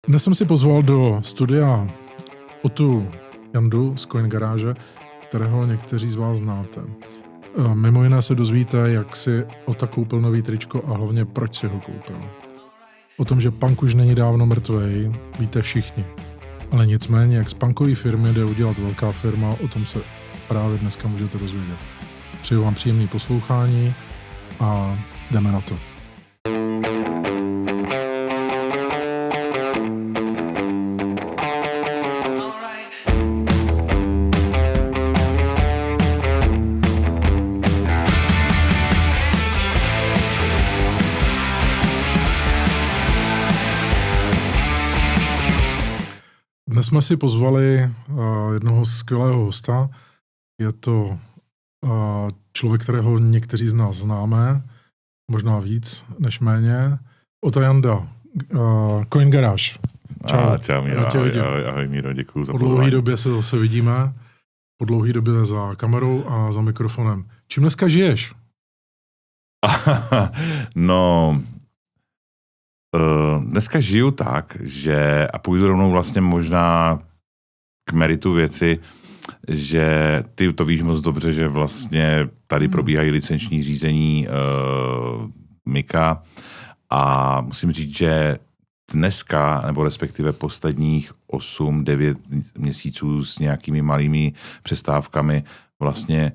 Dnes jsem si pozval do studia Otu Jandu z Coin Garage, kterého někteří z vás znáte. Mimo jiné se dozvíte, jak si Ota koupil nový tričko a hlavně proč si ho koupil. O tom, že punk už není dávno mrtvej, víte všichni. Ale nicméně, jak z punkové firmy jde udělat velká firma, o tom se právě dneska můžete dozvědět. Přeju vám příjemné poslouchání a jdeme na to. Dnes jsme si pozvali jednoho skvělého hosta. Je to člověk, kterého někteří z nás známe, možná víc než méně. Ota Janda, Coin Garage. Čau. Čau Míro, ahoj Míro, děkuju za pozvání. Po dlouhé době se zase vidíme, po dlouhé době za kamerou a za mikrofonem. Čím dneska žiješ? Dneska žiju tak, že, a půjdu rovnou vlastně možná k meritu věci, že ty to víš moc dobře, že vlastně tady probíhají licenční řízení Mika a musím říct, že dneska, nebo respektive posledních 8-9 měsíců s nějakými malými přestávkami vlastně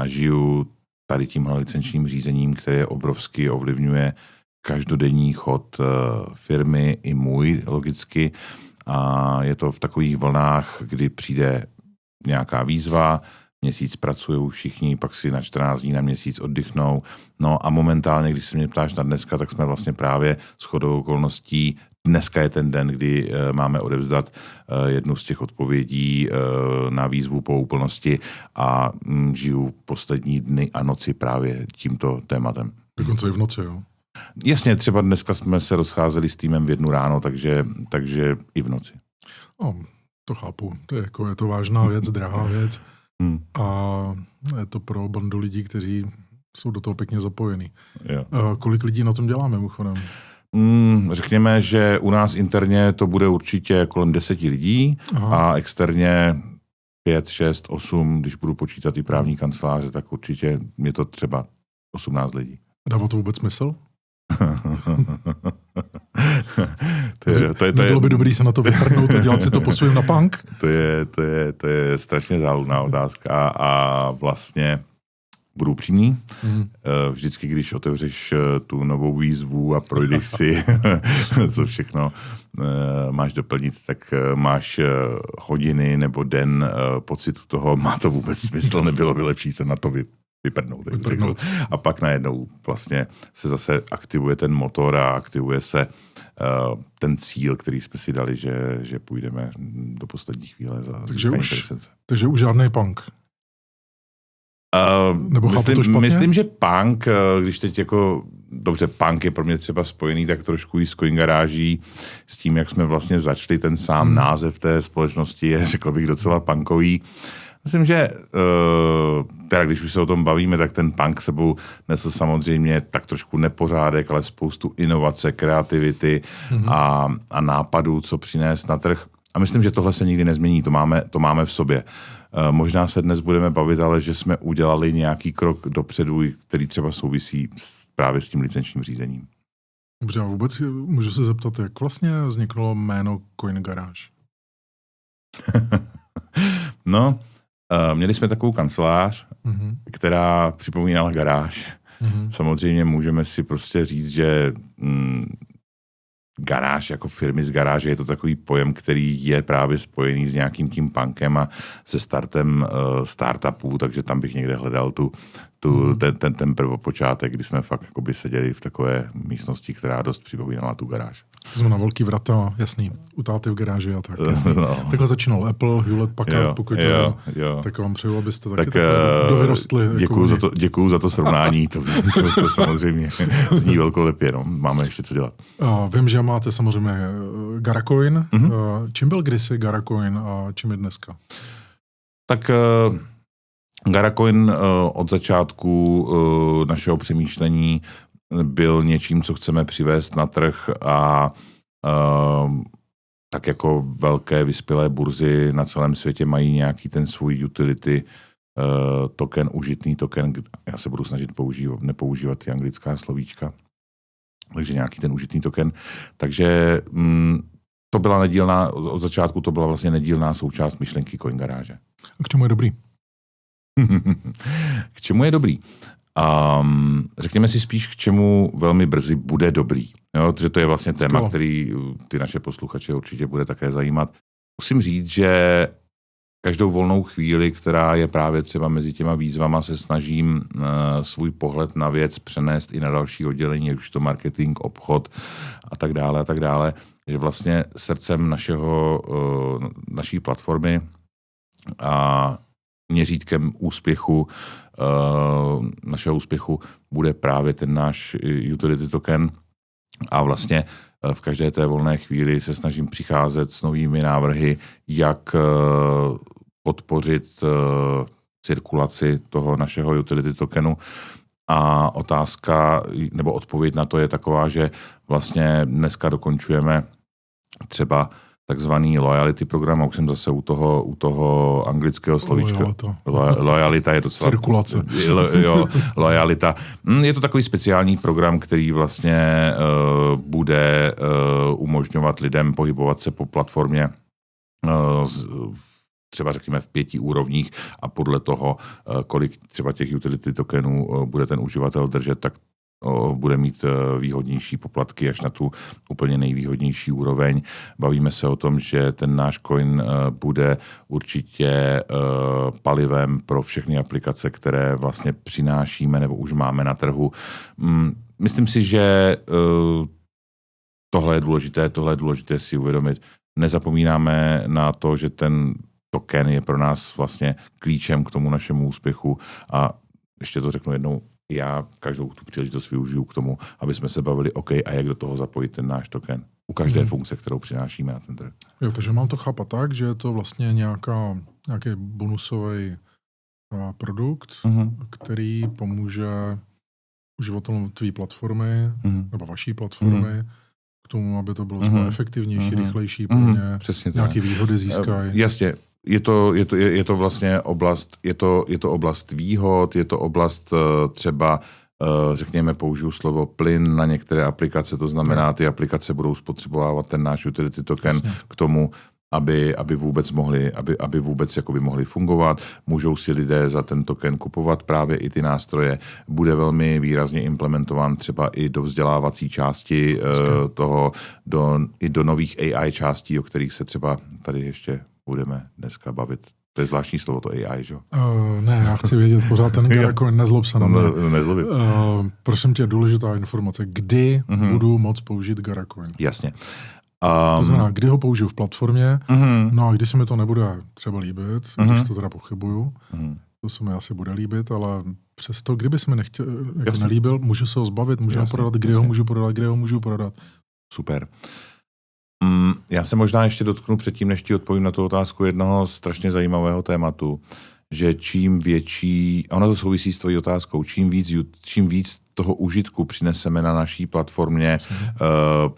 žiju tady tímhle licenčním řízením, které obrovsky ovlivňuje každodenní chod firmy i můj logicky a je to v takových vlnách, kdy přijde nějaká výzva, měsíc pracují všichni, pak si na 14 dní na měsíc oddychnou. No a momentálně, když se mě ptáš na dneska, tak jsme vlastně právě shodou okolností, dneska je ten den, kdy máme odevzdat jednu z těch odpovědí na výzvu po úplnosti a žiju poslední dny a noci právě tímto tématem. Dokonce i v noci, jo? Jasně, třeba dneska jsme se rozcházeli s týmem v 1 ráno, takže i v noci. To chápu. Je to vážná věc, drahá věc. A je to pro bandu lidí, kteří jsou do toho pěkně zapojení. Kolik lidí na tom dělá mimochodem? Řekněme, že u nás interně to bude určitě kolem 10 lidí. Aha. A externě 5, 6, 8, když budu počítat i právní kanceláře, tak určitě je to třeba 18 lidí. Dává to vůbec smysl? Nebylo by dobrý se na to vyhrnout a dělat si to po svým na punk? To je strašně záludná otázka a vlastně budu upřímný. Vždycky, když otevřeš tu novou výzvu a projdeš si, co všechno máš doplnit, tak máš hodiny nebo den pocitu toho, má to vůbec smysl, nebylo by lepší se na to vyprdnout. A pak najednou vlastně se zase aktivuje ten motor a aktivuje se ten cíl, který jsme si dali, že půjdeme do poslední chvíle za licenci. Takže už žádnej punk. Myslím, že punk, když teď jako, dobře, punk je pro mě třeba spojený tak trošku i s Coin Garáží, s tím, jak jsme vlastně začali ten sám název té společnosti, je, řekl bych, docela punkový. Myslím, že teda když už se o tom bavíme, tak ten punk sebou nesl samozřejmě tak trošku nepořádek, ale spoustu inovace, kreativity a nápadů, co přinést na trh. A myslím, že tohle se nikdy nezmění, to máme v sobě. Možná se dnes budeme bavit, ale že jsme udělali nějaký krok dopředu, který třeba souvisí právě s tím licenčním řízením. Dobře, a vůbec můžu se zeptat, jak vlastně vzniklo jméno Coin Garage? Měli jsme takovou kancelář, která připomínala garáž. Samozřejmě můžeme si prostě říct, že garáž jako firmy z garáže je to takový pojem, který je právě spojený s nějakým tím punkem a se startem startupů, takže tam bych někde hledal ten prvopočátek, kdy jsme fakt jakoby seděli v takové místnosti, která dost připomínala tu garáž. Jsme na velký vrata, jasný, u táty v garáži a tak, jasný. Takhle začínal Apple, Hewlett Packard, pokud tak vám přeju, abyste taky dovyrostli. Děkuju za to srovnání, to samozřejmě zní velkolepě, no. Máme ještě co dělat. Vím, že máte samozřejmě GaraCoin. Čím byl kdysi GaraCoin a čím je dneska? Tak GaraCoin od začátku našeho přemýšlení byl něčím, co chceme přivést na trh a tak jako velké vyspělé burzy na celém světě mají nějaký ten svůj utility token, užitný token, já se budu snažit nepoužívat ty anglická slovíčka, takže nějaký ten užitný token. Takže to byla nedílná, od začátku to byla vlastně nedílná součást myšlenky Coin Garáže. A k čemu je dobrý? K čemu je dobrý? Řekněme si spíš, k čemu velmi brzy bude dobrý. Jo, protože to je vlastně téma, který ty naše posluchače určitě bude také zajímat. Musím říct, že každou volnou chvíli, která je právě třeba mezi těma výzvama, se snažím svůj pohled na věc přenést i na další oddělení, už to marketing, obchod a tak dále, že vlastně srdcem naší platformy a měřítkem úspěchu, našeho úspěchu bude právě ten náš utility token a vlastně v každé té volné chvíli se snažím přicházet s novými návrhy, jak podpořit cirkulaci toho našeho utility tokenu. A otázka nebo odpověď na to je taková, že vlastně dneska dokončujeme třeba takzvaný loyalty program, a už jsem zase u toho anglického slovíčka. Loyalita je docela... Cirkulace. Loyalita. Je to takový speciální program, který vlastně bude umožňovat lidem pohybovat se po platformě třeba řekněme v 5 úrovních a podle toho, kolik třeba těch utility tokenů bude ten uživatel držet, tak bude mít výhodnější poplatky až na tu úplně nejvýhodnější úroveň. Bavíme se o tom, že ten náš coin bude určitě palivem pro všechny aplikace, které vlastně přinášíme nebo už máme na trhu. Myslím si, že tohle je důležité si uvědomit. Nezapomínáme na to, že ten token je pro nás vlastně klíčem k tomu našemu úspěchu a ještě to řeknu jednou, já každou tu příležitost využiju k tomu, aby jsme se bavili, OK, a jak do toho zapojit ten náš token u každé funkce, kterou přinášíme na ten trh. Jo, takže mám to chápat tak, že je to vlastně nějaký bonusový produkt, který pomůže uživatelům tvé platformy nebo vaší platformy k tomu, aby to bylo třeba efektivnější, rychlejší pro ně, nějaké výhody získají. Jasně. Je to vlastně oblast, je to oblast výhod, je to oblast třeba, řekněme, použiju slovo plyn na některé aplikace, to znamená, ty aplikace budou spotřebovávat ten náš utility token k tomu, aby vůbec mohli fungovat. Můžou si lidé za ten token kupovat právě i ty nástroje. Bude velmi výrazně implementován třeba i do vzdělávací části toho, i do nových AI částí, o kterých se třeba tady ještě budeme dneska bavit. To je zvláštní slovo, to AI, že jo? Ne, já chci vědět pořád ten jako nezlob se na mě. Nezlobím. Prosím tě, důležitá informace. Kdy budu moct použít GaraCoin? Jasně. To znamená, kdy ho použiju v platformě, no a když se mi to nebude třeba líbit, když to teda pochybuju, to se mi asi bude líbit, ale přesto, kdyby se mi nelíbil, můžu se ho zbavit, můžu ho prodat, kde ho můžu prodat. Super. Já se možná ještě dotknu předtím, než ti odpovím na tu otázku jednoho strašně zajímavého tématu, že čím větší, a ono to souvisí s tvojí otázkou, čím víc toho užitku přineseme na naší platformě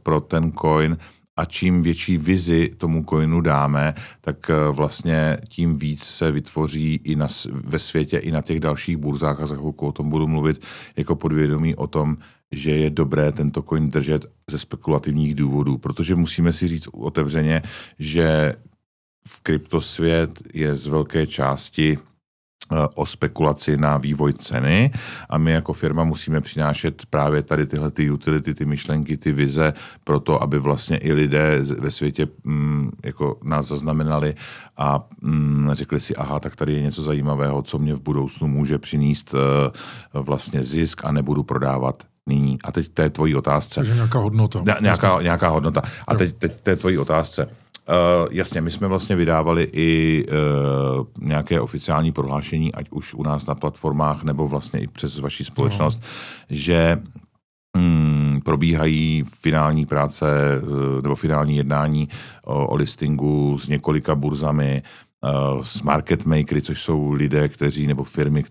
pro ten coin a čím větší vizi tomu coinu dáme, tak vlastně tím víc se vytvoří i ve světě, i na těch dalších burzách, a za chvilku o tom budu mluvit, jako podvědomí o tom, že je dobré tento coin držet ze spekulativních důvodů, protože musíme si říct otevřeně, že v kryptosvět je z velké části o spekulaci na vývoj ceny a my jako firma musíme přinášet právě tady tyhle ty utility, ty myšlenky, ty vize pro to, aby vlastně i lidé ve světě jako nás zaznamenali a řekli si, aha, tak tady je něco zajímavého, co mě v budoucnu může přinést vlastně zisk a nebudu prodávat nyní. A teď to je tvojí otázce. Takže nějaká hodnota. Nějaká hodnota. A teď to je tvojí otázce. Jasně, my jsme vlastně vydávali i nějaké oficiální prohlášení, ať už u nás na platformách, nebo vlastně i přes vaši společnost, že probíhají finální práce nebo finální jednání o listingu s několika burzami s market makery, což jsou lidé, nebo firmy,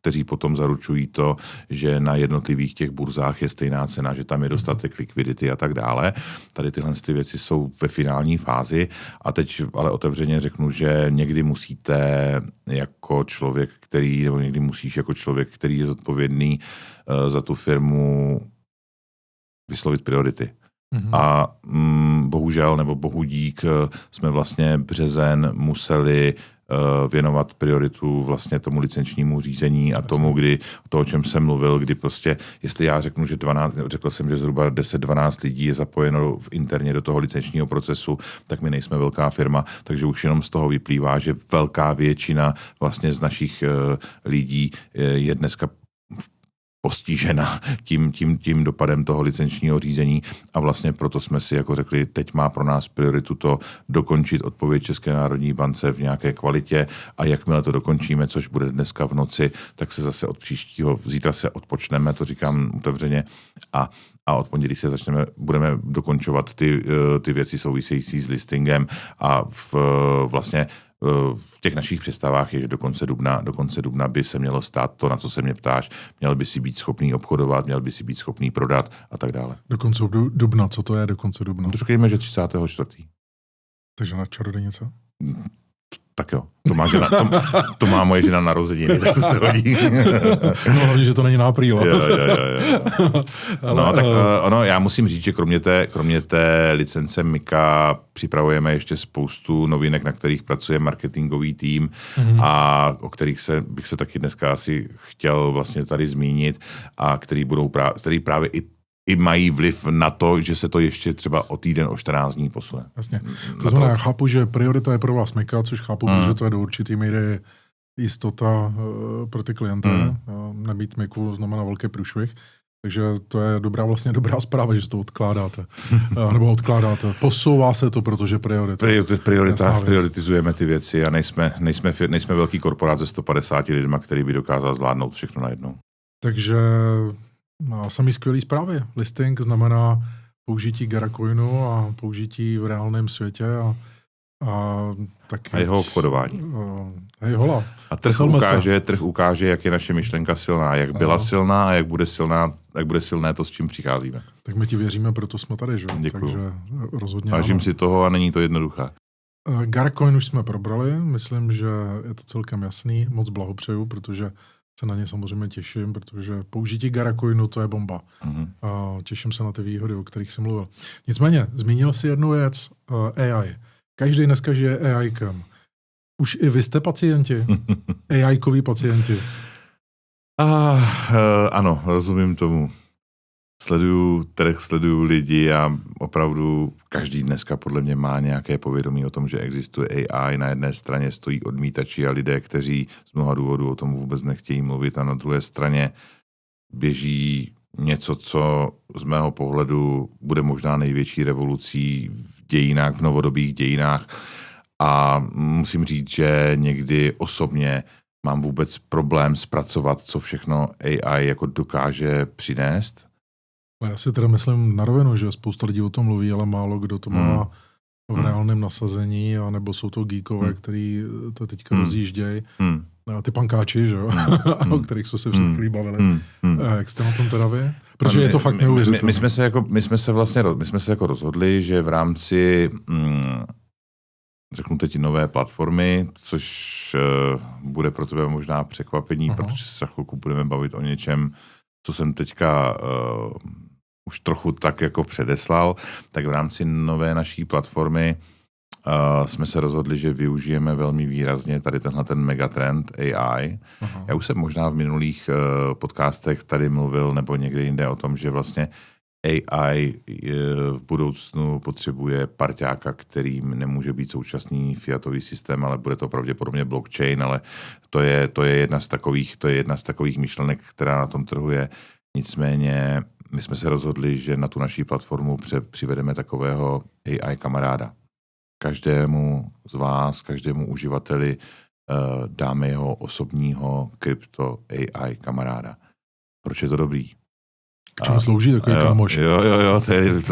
kteří potom zaručují to, že na jednotlivých těch burzách je stejná cena, že tam je dostatek likvidity a tak dále. Tady tyhle věci jsou ve finální fázi a teď ale otevřeně řeknu, že někdy musíte jako člověk, někdy musíš jako člověk, který je zodpovědný za tu firmu vyslovit priority. A bohužel nebo bohu dík jsme vlastně březen museli věnovat prioritu vlastně tomu licenčnímu řízení a tomu, o čem jsem mluvil, kdy prostě, jestli já řeknu, že řekl jsem, že zhruba 10-12 lidí je zapojeno interně do toho licenčního procesu, tak my nejsme velká firma, takže už jenom z toho vyplývá, že velká většina vlastně z našich lidí je dneska postižena tím dopadem toho licenčního řízení a vlastně proto jsme si jako řekli, teď má pro nás prioritu to dokončit odpověď České národní bance v nějaké kvalitě a jakmile to dokončíme, což bude dneska v noci, tak se zase zítra se odpočneme, to říkám otevřeně a od pondělí se budeme dokončovat ty věci související s listingem a v těch našich představách je, že do konce dubna by se mělo stát to, na co se mě ptáš, měl by si být schopný obchodovat, měl by si být schopný prodat a tak dále. Do konce dubna, co to je do konce dubna? To řekněme, že 34. Takže na čarodějnice? Tak jo, to má moje žena narozeniny, tak to se hodí. No hlavně, že to není na apríl. Jo. No, tak já musím říct, že kromě té licence Mika připravujeme ještě spoustu novinek, na kterých pracuje marketingový tým a o kterých bych se taky dneska asi chtěl vlastně tady zmínit a který právě i mají vliv na to, že se to ještě třeba o týden, o 14 dní posune. Jasně. To znamená, já chápu, že priorita je pro vás Mika, což chápu, protože to je do určitý míry jistota pro ty klienty. Nebýt Miku znamená velký průšvih. Takže to je dobrá zpráva, že to odkládáte. Nebo odkládáte. Posouvá se to, protože prioritizujeme ty věci a nejsme velký korporát se 150 lidma, který by dokázal zvládnout všechno najednou. Takže samý skvělý zprávy. Listing znamená použití Garacoinu a použití v reálném světě a jeho obchodování. Hola. A trh ukáže, jak je naše myšlenka silná, jak byla silná a jak bude silné to, s čím přicházíme. Tak my ti věříme, proto jsme tady, že? Děkuju. Takže rozhodně vážím si toho a není to jednoduché. Garacoin už jsme probrali, myslím, že je to celkem jasný, moc blahopřeju, protože se na ně samozřejmě těším, protože použití Garacoinu to je bomba. A těším se na ty výhody, o kterých jsem mluvil. Nicméně, zmínil si jednu věc, AI. Každý dneska žije AI-kem. Už i vy jste pacienti? AI-koví pacienti? Ano, rozumím tomu. Sleduju trh, sleduju lidi a opravdu každý dneska podle mě má nějaké povědomí o tom, že existuje AI. Na jedné straně stojí odmítači a lidé, kteří z mnoha důvodů o tom vůbec nechtějí mluvit a na druhé straně běží něco, co z mého pohledu bude možná největší revolucí v dějinách, v novodobých dějinách. A musím říct, že někdy osobně mám vůbec problém zpracovat, co všechno AI jako dokáže přinést. Já si teda myslím na rovinu, že spousta lidí o tom mluví, ale málo kdo to má v reálném nasazení, anebo jsou to geekové, který to teďka rozjíždějí. Ty pankáči, že jo? O kterých jsme se před chvílí bavili. Jak jste na tom teda vy? Protože je to fakt neuvěřitelné. My jsme se jako rozhodli, že v rámci řeknu teď nové platformy, což bude pro tebe možná překvapení, protože se za chvilku budeme bavit o něčem, co jsem teďka už trochu tak jako předeslal, tak v rámci nové naší platformy jsme se rozhodli, že využijeme velmi výrazně tady ten megatrend AI. Já už jsem možná v minulých podcastech tady mluvil nebo někde jinde o tom, že vlastně AI v budoucnu potřebuje parťáka, kterým nemůže být současný fiatový systém, ale bude to pravděpodobně blockchain, ale to je jedna z takových myšlenek, která na tom trhu je. Nicméně my jsme se rozhodli, že na tu naší platformu přivedeme takového AI kamaráda. Každému z vás, každému uživateli dáme jeho osobního krypto AI kamaráda. Proč je to dobrý? K čemu slouží takový kámoš? Jo,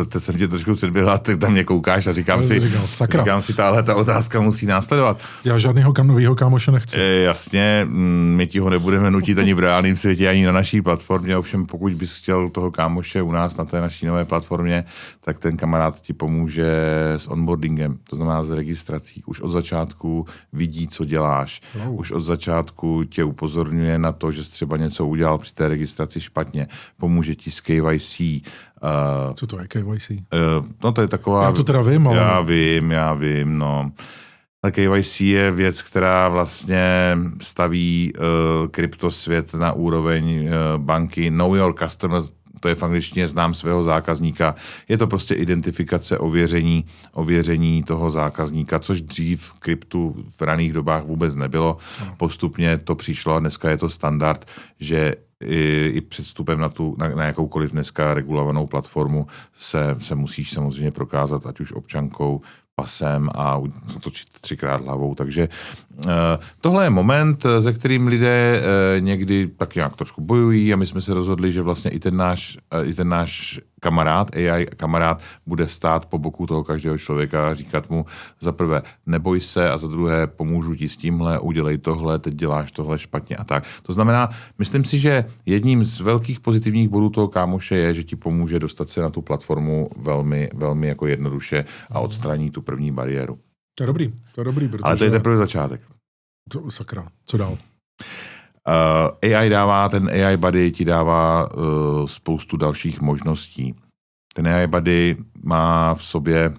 to jsem tě trošku předběhla, tak tam mě koukáš a říkám si, ta otázka musí následovat. Já žádného novýho kámoše nechci. Jasně, my ti ho nebudeme nutit ani v reálném světě, ani na naší platformě, ovšem pokud bys chtěl toho kámoše u nás na té naší nové platformě, tak ten kamarád ti pomůže s onboardingem, to znamená s registrací. Už od začátku vidí, co děláš. Už od začátku tě upozorňuje na to, že jsi třeba něco udělal při té registraci špatně. Pomůže ti s KYC. Co to je KYC? No to je taková... Já to teda vím, ale... Já vím, no. Ale KYC je věc, která vlastně staví kryptosvět na úroveň banky. Know your customers, to je v angličtině znám svého zákazníka. Je to prostě identifikace, ověření toho zákazníka, což dřív v kryptu v raných dobách vůbec nebylo. Postupně to přišlo a dneska je to standard, že i před vstupem na jakoukoliv dneska regulovanou platformu se musíš samozřejmě prokázat, ať už občankou, pasem a zatočit 3krát hlavou. Takže tohle je moment, ze kterým lidé někdy tak nějak trošku bojují a my jsme se rozhodli, že vlastně i ten náš kamarád, AI kamarád, bude stát po boku toho každého člověka a říkat mu za prvé neboj se a za druhé pomůžu ti s tímhle, udělej tohle, teď děláš tohle špatně a tak. To znamená, myslím si, že jedním z velkých pozitivních bodů toho kámoše je, že ti pomůže dostat se na tu platformu velmi, velmi jako jednoduše a odstraní tu první bariéru. To je dobrý, protože... Ale to je teprve začátek. Sakra, co dál? ten AI Buddy ti dává spoustu dalších možností. Ten AI Buddy má v sobě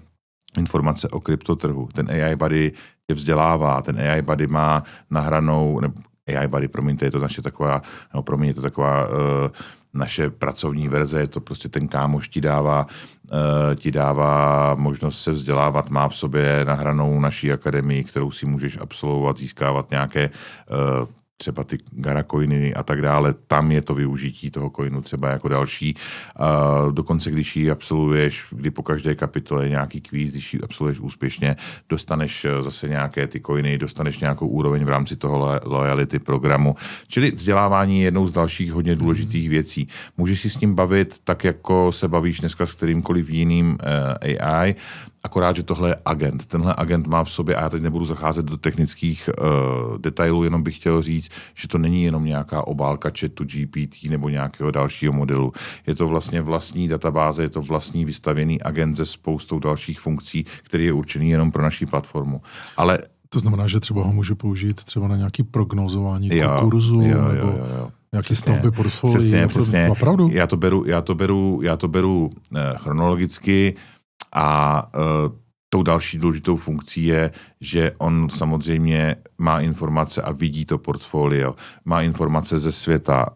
informace o kryptotrhu. Ten AI Buddy tě vzdělává. Ten AI Buddy má nahranou, AI Buddy, promiňte, je to naše taková, naše pracovní verze, je to prostě ten kámoš ti dává možnost se vzdělávat, má v sobě nahranou naší akademii, kterou si můžeš absolvovat, získávat nějaké třeba ty Gara coiny a tak dále, tam je to využití toho coinu třeba jako další. Dokonce, když ji absolvuješ, kdy po každé kapitole je nějaký kvíz, když ji absolvuješ úspěšně, dostaneš zase nějaké ty coiny, dostaneš nějakou úroveň v rámci toho loyalty programu. Čili vzdělávání je jednou z dalších hodně důležitých věcí. Můžeš si s ním bavit tak, jako se bavíš dneska s kterýmkoliv jiným AI, akorát, že tohle je agent. Tenhle agent má v sobě, a já teď nebudu zacházet do technických detailů, jenom bych chtěl říct, že to není jenom nějaká obálka chatu GPT nebo nějakého dalšího modelu. Je to vlastně vlastní databáze, je to vlastní vystavěný agent se spoustou dalších funkcí, který je určený jenom pro naší platformu. Ale to znamená, že třeba ho můžu použít třeba na nějaký prognozování kurzu nebo nějaké stavby portfolií. Přesně. Opravdu? Já to beru chronologicky a tou další důležitou funkcí je, že on samozřejmě má informace a vidí to portfolio, má informace ze světa,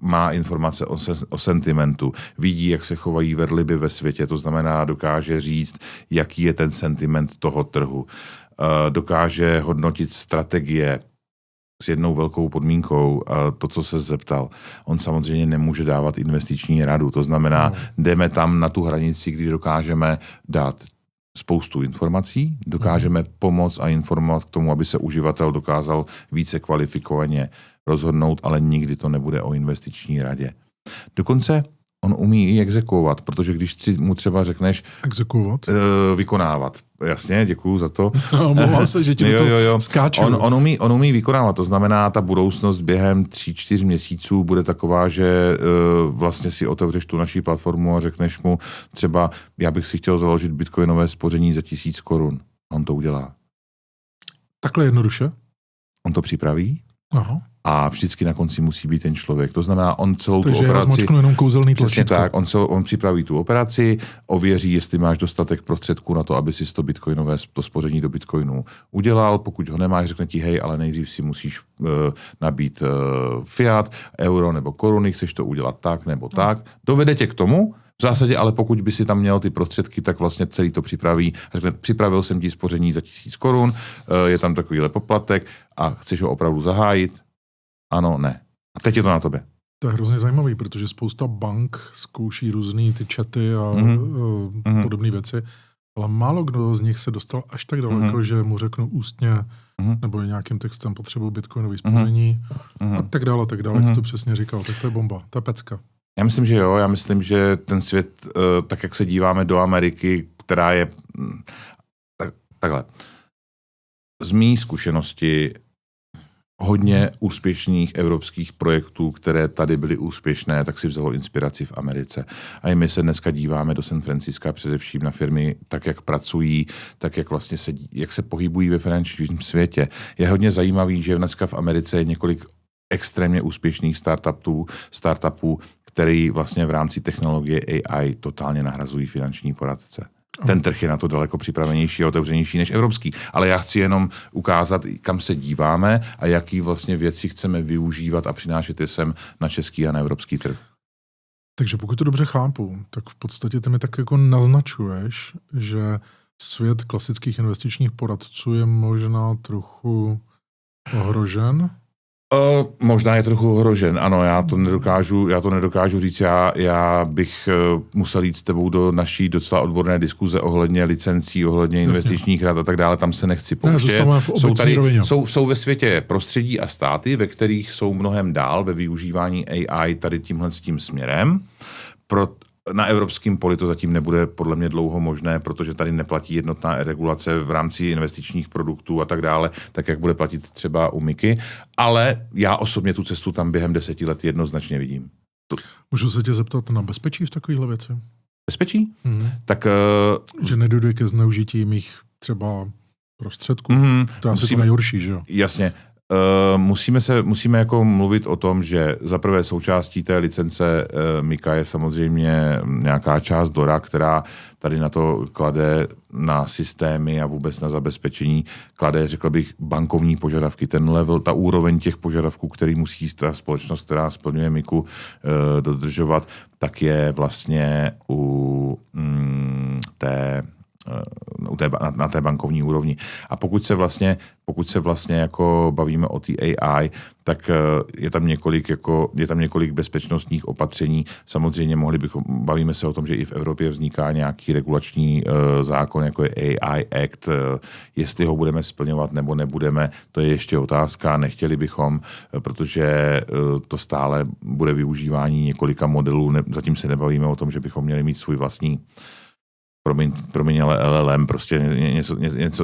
má informace o sentimentu, vidí, jak se chovají verliby ve světě, to znamená, dokáže říct, jaký je ten sentiment toho trhu. Dokáže hodnotit strategie s jednou velkou podmínkou, to, co se zeptal. On samozřejmě nemůže dávat investiční radu, to znamená, jdeme tam na tu hranici, kdy dokážeme dát spoustu informací, dokážeme pomoct a informovat k tomu, aby se uživatel dokázal více kvalifikovaně rozhodnout, ale nikdy to nebude o investiční radě. Dokonce on umí i exekuovat, protože když mu třeba řekneš... Exekuovat? Vykonávat. Jasně, děkuju za to. Omlouvám se, že ti to skáču. On umí vykonávat, to znamená, ta budoucnost během 3-4 měsíců bude taková, že vlastně si otevřeš tu naší platformu a řekneš mu třeba, já bych si chtěl založit bitcoinové spoření za 1000 korun. On to udělá. Takhle jednoduše? On to připraví. Aha. A vždycky na konci musí být ten člověk. To znamená, on celou takže tu operaci... Takže já zmačknu jenom kouzelný tlačítko. Tak, on připraví tu operaci, ověří, jestli máš dostatek prostředků na to, aby si to spoření do bitcoinu udělal. Pokud ho nemáš, řekne ti, hej, ale nejdřív si musíš nabít fiat, euro nebo koruny, chceš to udělat tak nebo tak. Dovede tě k tomu, v zásadě, ale pokud by si tam měl ty prostředky, tak vlastně celý to připraví. Řekne, připravil jsem ti spoření za 1000 korun, je tam takovýhle poplatek a chceš ho opravdu zahájit? Ano, ne. A teď je to na tobě. To je hrozně zajímavý, protože spousta bank zkouší různý ty chaty a podobné věci, ale málo kdo z nich se dostal až tak daleko, že mu řeknu ústně nebo nějakým textem potřebuji bitcoinový spoření a tak dále, jak jsi to přesně říkal. Tak to je bomba, to je pecka. Já myslím, že jo. Já myslím, že ten svět, tak jak se díváme do Ameriky, která je takhle. Z mý zkušenosti hodně úspěšných evropských projektů, které tady byly úspěšné, tak si vzalo inspiraci v Americe. A i my se dneska díváme do San Francisca především na firmy, tak jak pracují, tak jak vlastně jak se pohybují ve finančním světě. Je hodně zajímavý, že dneska v Americe je několik extrémně úspěšných startupů, který vlastně v rámci technologie AI totálně nahrazují finanční poradce. Ten trh je na to daleko připravenější a otevřenější než evropský. Ale já chci jenom ukázat, kam se díváme a jaký vlastně věci chceme využívat a přinášet je sem na český a na evropský trh. Takže pokud to dobře chápu, tak v podstatě ty mi tak jako naznačuješ, že svět klasických investičních poradců je možná trochu ohrožen? Možná je trochu ohrožen, ano, já to nedokážu říct, já bych musel jít s tebou do naší docela odborné diskuze ohledně licencí, ohledně investičních rad a tak dále, tam se nechci pouštět. Jsou ve světě prostředí a státy, ve kterých jsou mnohem dál ve využívání AI tady tímhle s tím směrem. Na evropském poli to zatím nebude podle mě dlouho možné, protože tady neplatí jednotná regulace v rámci investičních produktů a tak dále, tak jak bude platit třeba u MiKy, ale já osobně tu cestu tam během 10 let jednoznačně vidím. Můžu se tě zeptat na bezpečí v takovéhle věci? Bezpečí? Tak, že nedojde ke zneužití mých třeba prostředků? To je asi to nejhorší, že jo? Jasně. Musíme jako mluvit o tom, že za prvé součástí té licence MiKA je samozřejmě nějaká část DORA, která tady na to klade na systémy a vůbec na zabezpečení, klade, řekl bych, bankovní požadavky. Ten level, ta úroveň těch požadavků, který musí ta společnost, která splňuje MiKu, dodržovat, tak je vlastně na té bankovní úrovni. A pokud se vlastně jako bavíme o té AI, tak je tam několik bezpečnostních opatření. Samozřejmě bavíme se o tom, že i v Evropě vzniká nějaký regulační zákon, jako je AI Act. Jestli ho budeme splňovat nebo nebudeme, to je ještě otázka. Nechtěli bychom, protože to stále bude využívání několika modelů. Zatím se nebavíme o tom, že bychom měli mít svůj vlastní promiň, ale LLM, prostě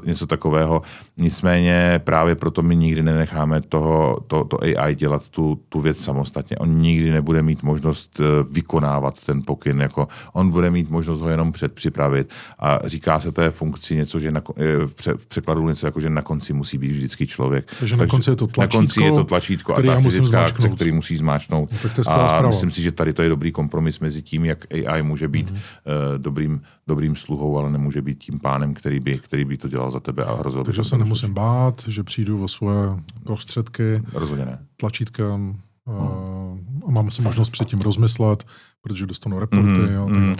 něco takového. Nicméně právě proto my nikdy nenecháme to AI dělat tu věc samostatně. On nikdy nebude mít možnost vykonávat ten pokyn, jako on bude mít možnost ho jenom předpřipravit a říká se té funkci něco, že v překladu něco jako, že na konci musí být vždycky člověk. Takže na konci je to tlačítko a ta fyzická akce, který musí zmáčknout. A myslím si, že tady to je dobrý kompromis mezi tím, jak AI může být dobrým sluhou, ale nemůže být tím pánem, který by to dělal za tebe a hrozil. Takže se nemusím bát, že přijdu o svoje prostředky tlačítkem a mám si možnost předtím rozmyslet, protože dostanu reporty.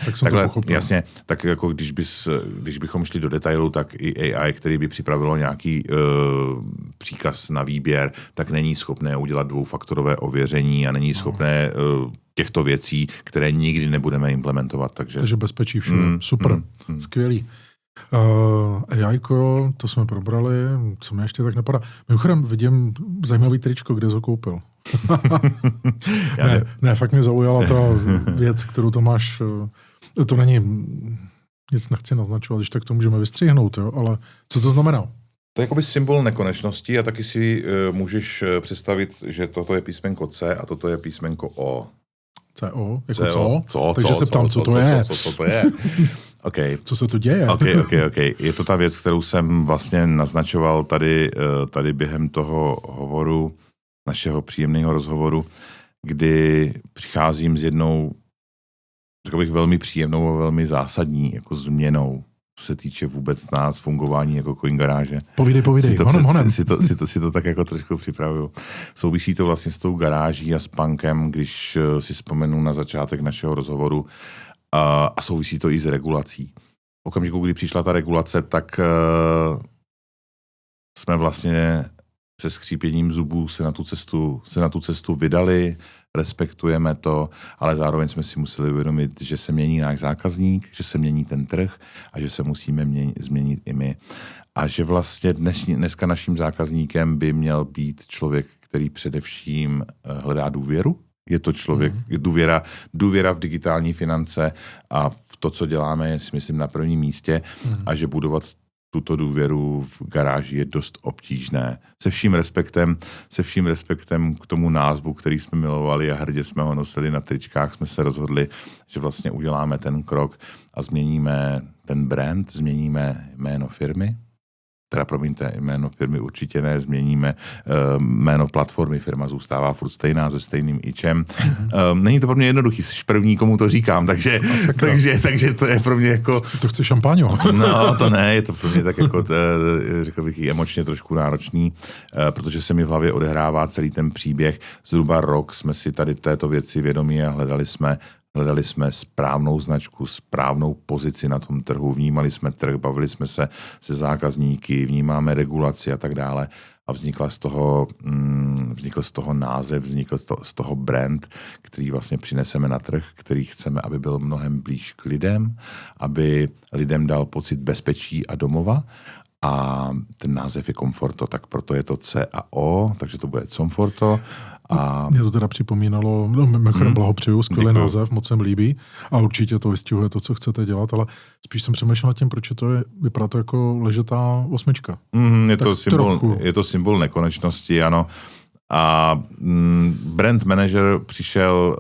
Tak jsem takhle, to pochopil. Jasně, tak jako když bychom šli do detailu, tak i AI, který by připravilo nějaký příkaz na výběr, tak není schopné udělat dvoufaktorové ověření a není schopné těchto věcí, které nikdy nebudeme implementovat. Takže bezpečí všude. Super, skvělý. AIko, to jsme probrali, co mě ještě tak napadá. Mimochodem vidím zajímavý tričko, kde jsi ho koupil. ne, fakt mě zaujala ta věc, kterou to máš. To není, nic nechci naznačovat, když tak to můžeme vystřihnout, jo? Ale co to znamená? To je jakoby symbol nekonečnosti a taky si můžeš představit, že toto je písmenko C a toto je písmenko O. CO? Jako co? Takže se ptám, co to je. Co to je? Okay. Co se to děje? Okay. Je to ta věc, kterou jsem vlastně naznačoval tady během toho hovoru, našeho příjemného rozhovoru, kdy přicházím s jednou, řekl bych, velmi příjemnou a velmi zásadní jako změnou, co se týče vůbec nás, fungování jako Coin Garáže. Povídej, honem. Si to tak jako trošku připravuju. Souvisí to vlastně s tou garáží a s punkem, když si vzpomenu na začátek našeho rozhovoru, a souvisí to i s regulací. V okamžiku, kdy přišla ta regulace, tak jsme vlastně se skřípěním zubů se na tu cestu vydali, respektujeme to, ale zároveň jsme si museli uvědomit, že se mění náš zákazník, že se mění ten trh a že se musíme změnit i my. A že vlastně dneska naším zákazníkem by měl být člověk, který především hledá důvěru Je to člověk, je důvěra v digitální finance a v to, co děláme, je, si myslím, na prvním místě a že budovat tuto důvěru v garáži je dost obtížné. Se vším respektem k tomu názvu, který jsme milovali a hrdě jsme ho nosili na tričkách, jsme se rozhodli, že vlastně uděláme ten krok a změníme ten brand, změníme jméno firmy. Teda promiňte, jméno firmy určitě ne, změníme jméno platformy, firma zůstává furt stejná, se stejným ičem. Není to pro mě jednoduchý, jsi první, komu to říkám, takže to je pro mě jako... To chce šampáňo. No, to ne, je to pro mě tak jako, řekl bych, emočně trošku náročný, protože se mi v hlavě odehrává celý ten příběh. Zhruba rok jsme si tady této věci vědomí a hledali jsme správnou značku, správnou pozici na tom trhu, vnímali jsme trh, bavili jsme se zákazníky, vnímáme regulaci a tak dále. A vznikl z toho název, vznikl z toho brand, který vlastně přineseme na trh, který chceme, aby byl mnohem blíž k lidem, aby lidem dal pocit bezpečí a domova. A ten název je Comforto, tak proto je to C a O, takže to bude Comforto. A... Mě to teda připomínalo, mimochodem blahopřeju, skvělý název, moc se mi líbí a určitě to vystihuje to, co chcete dělat, ale spíš jsem přemýšlel nad tím, proč vypadá to jako ležetá 8. Je to symbol nekonečnosti, ano. A brand manager přišel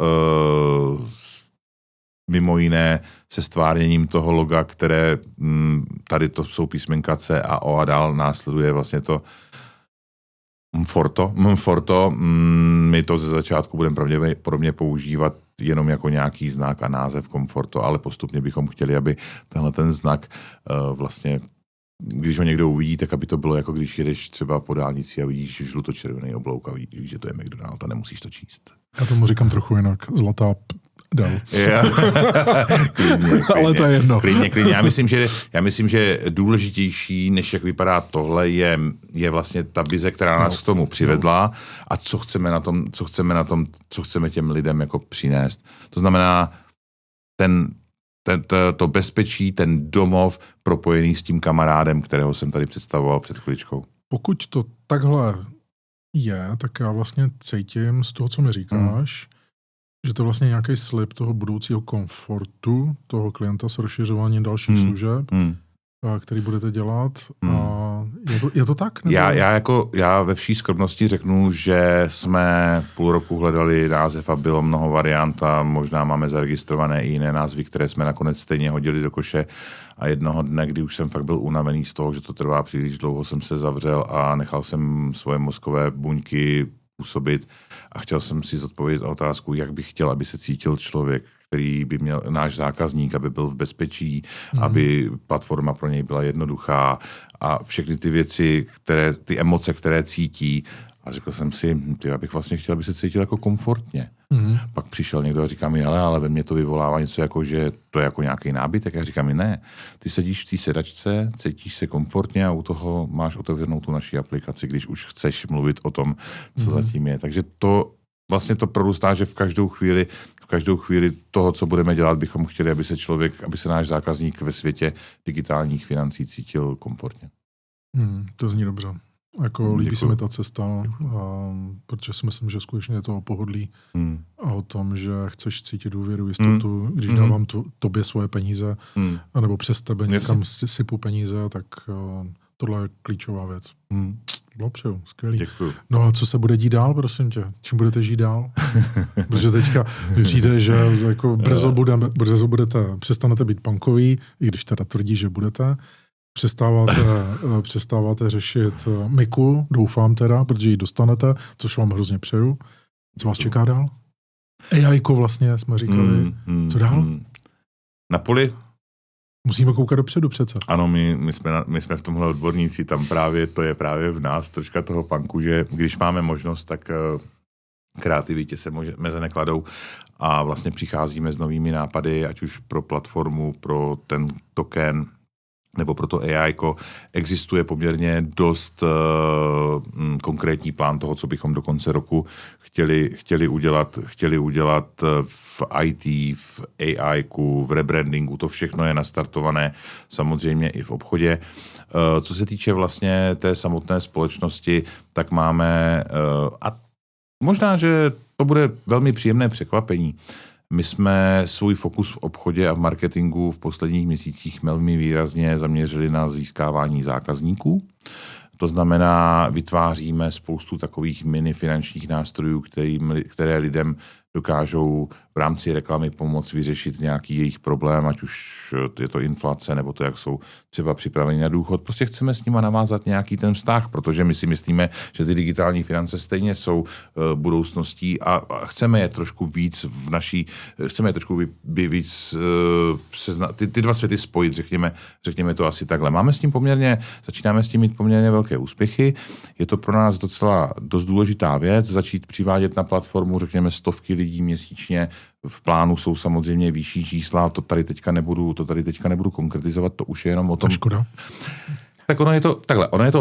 mimo jiné se stvárněním toho loga, které tady to jsou písmenka C a O a dál následuje vlastně to Mforto. My to ze začátku budeme pravděpodobně používat jenom jako nějaký znak a název Comforto, ale postupně bychom chtěli, aby tenhle ten znak vlastně, když ho někdo uvidí, tak aby to bylo jako když jedeš třeba po dálnici a vidíš žlutočervený oblouk a vidíš, že to je McDonald a nemusíš to číst. Já tomu říkám trochu jinak, zlatá Del. Klidně, ale to je jedno. Klidně. Já myslím, že důležitější, než jak vypadá tohle, je vlastně ta vize, která nás k tomu přivedla a co chceme těm lidem jako přinést. To znamená to bezpečí, ten domov propojený s tím kamarádem, kterého jsem tady představoval před chviličkou. Pokud to takhle je, tak já vlastně cítím z toho, co mi říkáš, že to je vlastně nějaký slib toho budoucího komfortu toho klienta s rozšiřováním dalších služeb, který budete dělat. A je to tak? Já ve vší skromnosti řeknu, že jsme půl roku hledali název a bylo mnoho variant a možná máme zaregistrované i jiné názvy, které jsme nakonec stejně hodili do koše a jednoho dne, kdy už jsem fakt byl unavený z toho, že to trvá příliš dlouho, jsem se zavřel a nechal jsem svoje mozkové buňky působit a chtěl jsem si zodpovědět otázku, jak bych chtěl, aby se cítil člověk, který by měl náš zákazník, aby byl v bezpečí, aby platforma pro něj byla jednoduchá a všechny ty věci, ty emoce, které cítí. A řekl jsem si, já bych vlastně chtěl, aby se cítil jako komfortně. Pak přišel někdo a říká mi, ale ve mně to vyvolává něco jako, že to je jako nějaký nábytek. Já říkám mi, ne, ty sedíš v té sedačce, cítíš se komfortně a u toho máš otevřenou tu naši aplikaci, když už chceš mluvit o tom, co zatím je. Takže to vlastně to prorůstá, že v každou chvíli toho, co budeme dělat, bychom chtěli, aby se náš zákazník ve světě digitálních financí cítil komfortně. To zní dobře. Líbí se mi ta cesta, protože si myslím, že skutečně je to o pohodlí a o tom, že chceš cítit důvěru, jistotu, když dávám tobě svoje peníze, anebo přes tebe někam sypu peníze, tak tohle je klíčová věc. Blahopřeju, skvělý. Děkuju. No a co se bude dít dál, prosím tě? Čím budete žít dál? Protože teďka přijde, že jako brzo přestanete být punkový, i když teda tvrdí, že budete. Přestáváte řešit Miku, doufám teda, protože ji dostanete, což vám hrozně přeju. Co vás čeká dál? AI-ko vlastně jsme říkali. Co dál? Na poli? Musíme koukat dopředu přece. Ano, my jsme v tomhle odborníci, tam to je právě v nás troška toho punku, že když máme možnost, tak kreativitě se meze nekladou a vlastně přicházíme s novými nápady, ať už pro platformu, pro ten token, nebo pro to AI-ko, existuje poměrně dost konkrétní plán toho, co bychom do konce roku chtěli udělat v IT, v AI-ku, v rebrandingu, to všechno je nastartované samozřejmě i v obchodě. Co se týče vlastně té samotné společnosti, tak máme, a možná, že to bude velmi příjemné překvapení. My jsme svůj fokus v obchodě a v marketingu v posledních měsících velmi výrazně zaměřili na získávání zákazníků. To znamená, vytváříme spoustu takových mini finančních nástrojů, které lidem dokážou v rámci reklamy pomoct vyřešit nějaký jejich problém, ať už je to inflace, nebo to, jak jsou třeba připraveni na důchod. Prostě chceme s nima navázat nějaký ten vztah, protože my si myslíme, že ty digitální finance stejně jsou budoucností a chceme je trošku víc ty dva světy spojit, řekněme to asi takhle. Začínáme s tím mít poměrně velké úspěchy. Je to pro nás docela dost důležitá věc, začít přivádět na platformu, řekněme, stovky lidí měsíčně. V plánu jsou samozřejmě vyšší čísla, to tady teďka nebudu konkretizovat, to už je jenom o tom. Škoda. Tak ono je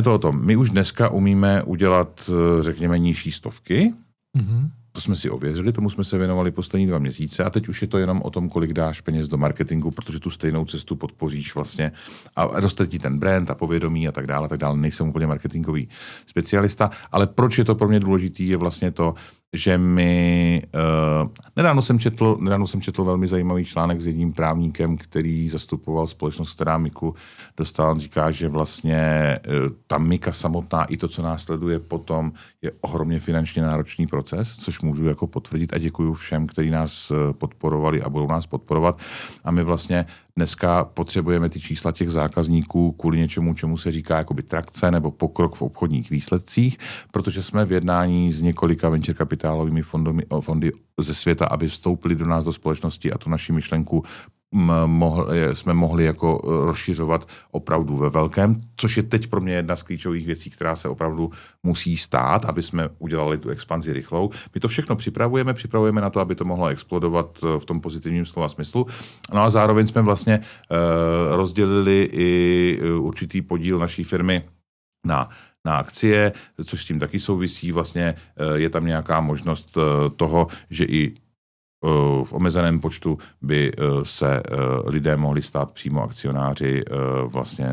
to o tom. My už dneska umíme udělat, řekněme, nižší stovky. Mm-hmm. To jsme si ověřili, tomu jsme se věnovali poslední 2 měsíce a teď už je to jenom o tom, kolik dáš peněz do marketingu, protože tu stejnou cestu podpoříš vlastně a roste ti ten brand a povědomí a tak dále. Nejsem úplně marketingový specialista, ale proč je to pro mě důležitý, je vlastně to, že nedávno jsem četl velmi zajímavý článek s jedním právníkem, který zastupoval společnost, která Miku dostala. On říká, že vlastně ta Mika samotná i to, co následuje potom, je ohromně finančně náročný proces, což můžu jako potvrdit a děkuju všem, kteří nás podporovali a budou nás podporovat. A my vlastně dneska potřebujeme ty čísla těch zákazníků kvůli něčemu, čemu se říká jakoby trakce nebo pokrok v obchodních výsledcích, protože jsme v jednání s několika venture kapitálovými fondy ze světa, aby vstoupili do nás do společnosti a tu naši myšlenku jsme mohli jako rozšiřovat opravdu ve velkém, což je teď pro mě jedna z klíčových věcí, která se opravdu musí stát, aby jsme udělali tu expanzi rychlou. My to všechno připravujeme na to, aby to mohlo explodovat v tom pozitivním slova smyslu. No a zároveň jsme vlastně rozdělili i určitý podíl naší firmy na akcie, což s tím taky souvisí. Vlastně je tam nějaká možnost toho, že i v omezeném počtu by se lidé mohli stát přímo akcionáři vlastně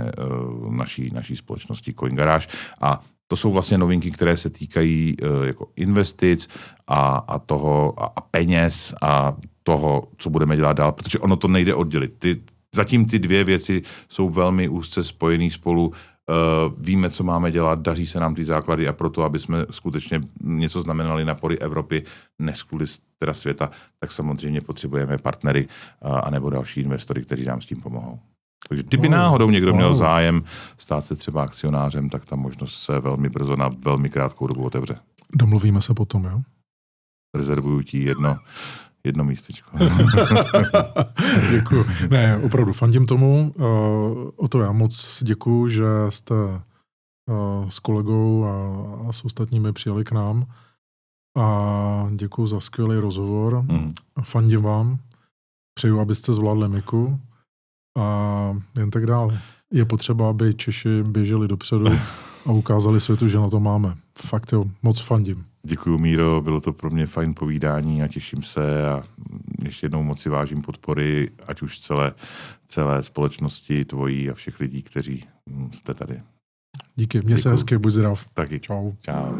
naší společnosti Coin Garage. A to jsou vlastně novinky, které se týkají jako investic a peněz a toho, co budeme dělat dál, protože ono to nejde oddělit. Zatím ty 2 věci jsou velmi úzce spojený spolu. Víme, co máme dělat, daří se nám ty základy a proto, aby jsme skutečně něco znamenali na poli Evropy, než kvůli teda světa, tak samozřejmě potřebujeme partnery anebo další investory, kteří nám s tím pomohou. Takže kdyby náhodou někdo měl zájem stát se třeba akcionářem, tak ta možnost se velmi brzo na velmi krátkou dobu otevře. Domluvíme se potom, jo? Rezervuju ti jedno místečko. Děkuju. Ne, opravdu fandím tomu. O to já moc děkuju, že jste s kolegou a s ostatními přijeli k nám. A děkuju za skvělý rozhovor. Fandím vám. Přeju, abyste zvládli Miku. A jen tak dál. Je potřeba, aby Češi běželi dopředu a ukázali světu, že na to máme. Fakt jo, moc fandím. Děkuju, Míro, bylo to pro mě fajn povídání a těším se a ještě jednou moc si vážím podpory, ať už celé společnosti tvojí a všech lidí, kteří jste tady. Díky, měj se hezky, buď zdrav. Taky. Čau. Čau.